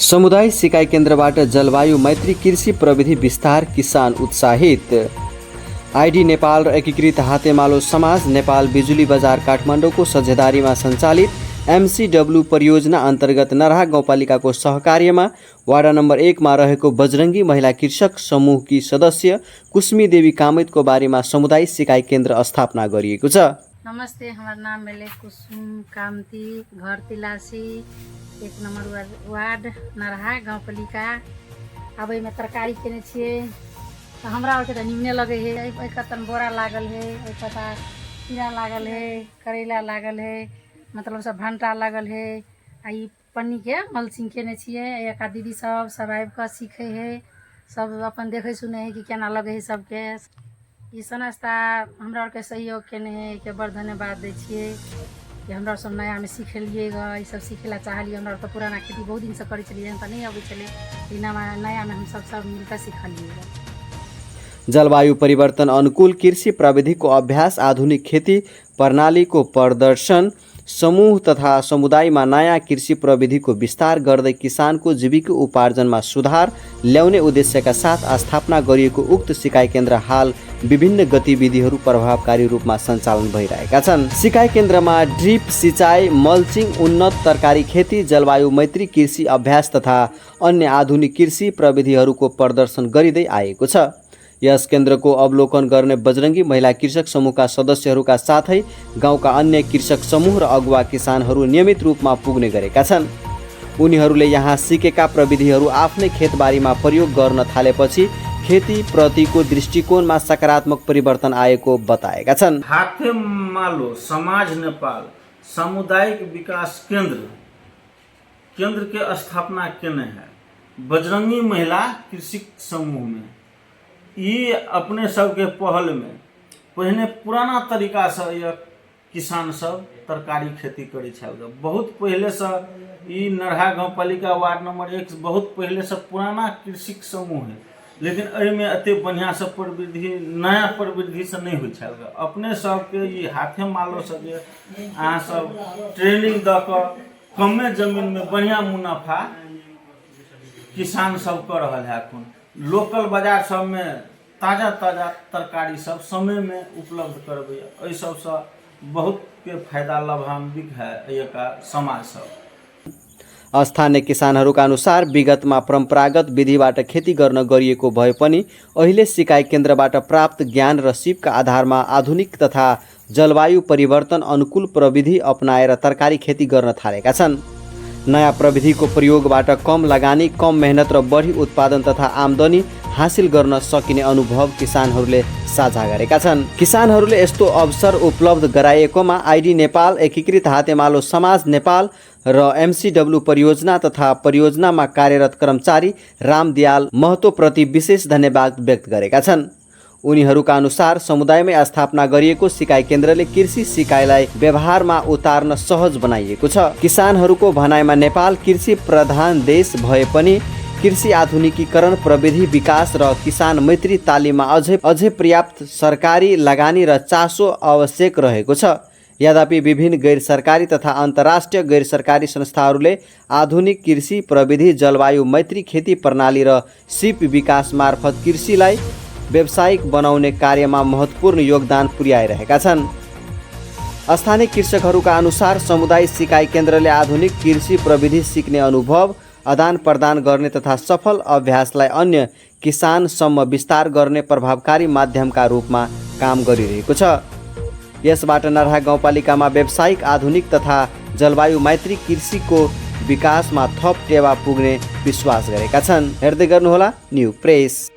समुदाय सिकाइ केन्द्रबाट जलवायु मैत्री कृषि प्रविधि विस्तार किसान उत्साहित। आइडी नेपाल र एकीकृत हातेमालो समाज नेपाल बिजुली बजार काठमाडौँको सझेदारीमा सञ्चालित एमसीडब्ल्यू परियोजना अन्तर्गत नरहा गाउँपालिकाको सहकार्यमा वाडा नम्बर 1 मा रहेको बजरङ्गी महिला कृषक समूहकी सदस्य कुस्मी देवी कामतको बारेमा समुदाय सिकाइ केन्द्र स्थापना गरिएको छ। नमस्ते, हमारा नाम मेले कुसुम कामती, घर तिलासी, 1 नंबर वार्ड नरहा गाउँपालिका। अब में तरकारी केने छिए तो हमरा और के निमने लगे है। एक कतन बोरा लागल है, एक कता कीड़ा लागल है, करेला लागल है, मतलब सब भंटा लागल है। आई पन्नी के मल्चिंग केने छिए। एक दीदी सब आबि के सीखे है, सब अपन देखे सुने है कि केना लगे है सबके। ई संस्था हमरा और के सहयोग केने है के बड़ धन्यवाद दै छिए कि हमरा सब नया में सीखलिए ग। ई सब सीखेला चाहलिए। हमरा तो पुराना खेती बहुत दिन से करे चलिए त नहीं आबे चले, ई नया में हम सब मिलकर सीखलिए ग। जलवायु परिवर्तन अनुकूल कृषि प्रविधि को अभ्यास, आधुनिक खेती प्रणाली को प्रदर्शन, समूह तथा समुदायमा नयाँ कृषि प्रविधिको विस्तार गर्दै किसानको जीविका उपार्जनमा सुधार ल्याउने उद्देश्यका साथ स्थापना गरिएको उक्त सिकाइ केन्द्र हाल विभिन्न गतिविधिहरू प्रभावकारी रूपमा सञ्चालन भइरहेका छन्। सिकाइ केन्द्रमा ड्रिप सिँचाइ, मल्चिङ, उन्नत तरकारी खेती, जलवायु मैत्री कृषि अभ्यास तथा अन्य आधुनिक कृषि प्रविधिहरूको प्रदर्शन गरिँदै आएको छ। यस केन्द्रको अवलोकन गर्ने बजरङ्गी महिला कृषक समूहका सदस्यहरूका साथै गाउँका अन्य कृषक समूह र अगुवा किसानहरू नियमित रूपमा पुग्ने गरेका छन्। उनीहरूले यहाँ सिकेका प्रविधिहरू आफ्नै खेतबारीमा प्रयोग गर्न थालेपछि खेती प्रतिको दृष्टिकोणमा सकारात्मक परिवर्तन आएको बताएका छन्। हातेमालो समाज नेपाल सामुदायिक विकास केंद्र के स्थापना केने है बजरंगी महिला कृषि समूह में। ये अपने सबके पहल में पहले पुराना तरीका से यह किसान सब तरकारी खेती करे छल। बहुत पहले से ई नरहा गाउँपालिका वार्ड नंबर 1 बहुत पहले से पुराना कृषि समूह है, लेकिन एहिमे अते बढ़िया से प्रविधि नया प्रविधि से नहीं हो छल। अपने सबके ई हाथेमालो से अहाँ सब ट्रेनिंग द के कमे जमीन में बढ़िया मुनाफा किसान सब कर रहा है। अखन लोकल बाजार सब में ताजा तरकारी सब समय में उपलब्ध करबे, एहि सब से बहुत के फायदा लाभान्वित है एका समाज सब। स्थानीय किसानहरूका अनुसार विगतमा परम्परागत विधिबाट खेती गर्न गरिएको भए पनि अहिले सिकाइ केन्द्रबाट प्राप्त ज्ञान र सिपका आधारमा आधुनिक तथा जलवायु परिवर्तन अनुकूल प्रविधि अपनाएर तरकारी खेती गर्न थालेका छन्। नयाँ प्रविधिको प्रयोगबाट कम लगानी, कम मेहनत र बढी उत्पादन तथा आम्दानी हासिल गर्न सकिने अनुभव किसानहरूले साझा गरेका छन्। किसानहरूले यस्तो अवसर उपलब्ध गराएकोमा आइडी नेपाल, एकीकृत हातेमालो समाज नेपाल र एमसीडब्ल्यू परियोजना तथा परियोजनामा कार्यरत कर्मचारी रामदयाल महतोप्रति विशेष धन्यवाद व्यक्त गरेका छन्। उनीहरूका अनुसार समुदायमै स्थापना गरिएको सिकाइ केन्द्रले कृषि सिकाइलाई व्यवहारमा उतार्न सहज बनाइएको छ। किसानहरूको भनाइमा नेपाल कृषि प्रधान देश भए पनि कृषि आधुनिकीकरण, प्रविधि विकास र किसान मैत्री तालिममा अझै पर्याप्त सरकारी लगानी र चासो आवश्यक रहेको छ। यद्यपि विभिन्न गैर सरकारी तथा अन्तर्राष्ट्रिय गैर सरकारी संस्थाहरूले आधुनिक कृषि प्रविधि, जलवायु मैत्री खेती प्रणाली र सिप विकास मार्फत कृषिलाई व्यावसायिक बनाउने कार्यमा महत्त्वपूर्ण योगदान पुर्याइरहेका छन्। स्थानीय कृषकहरूका अनुसार समुदाय सिकाइ केन्द्रले आधुनिक कृषि प्रविधि सिक्ने अनुभव आदान प्रदान गर्ने तथा सफल अभ्यासलाई अन्य किसानसम्म विस्तार गर्ने प्रभावकारी माध्यमका रूपमा काम गरिरहेको छ। यसबाट नरहा गाउँपालिकामा व्यावसायिक, आधुनिक तथा जलवायु मैत्री कृषिको विकासमा थप टेवा पुग्ने विश्वास गरेका छन्। हेर्दै गर्नुहोला न्यू प्रेस।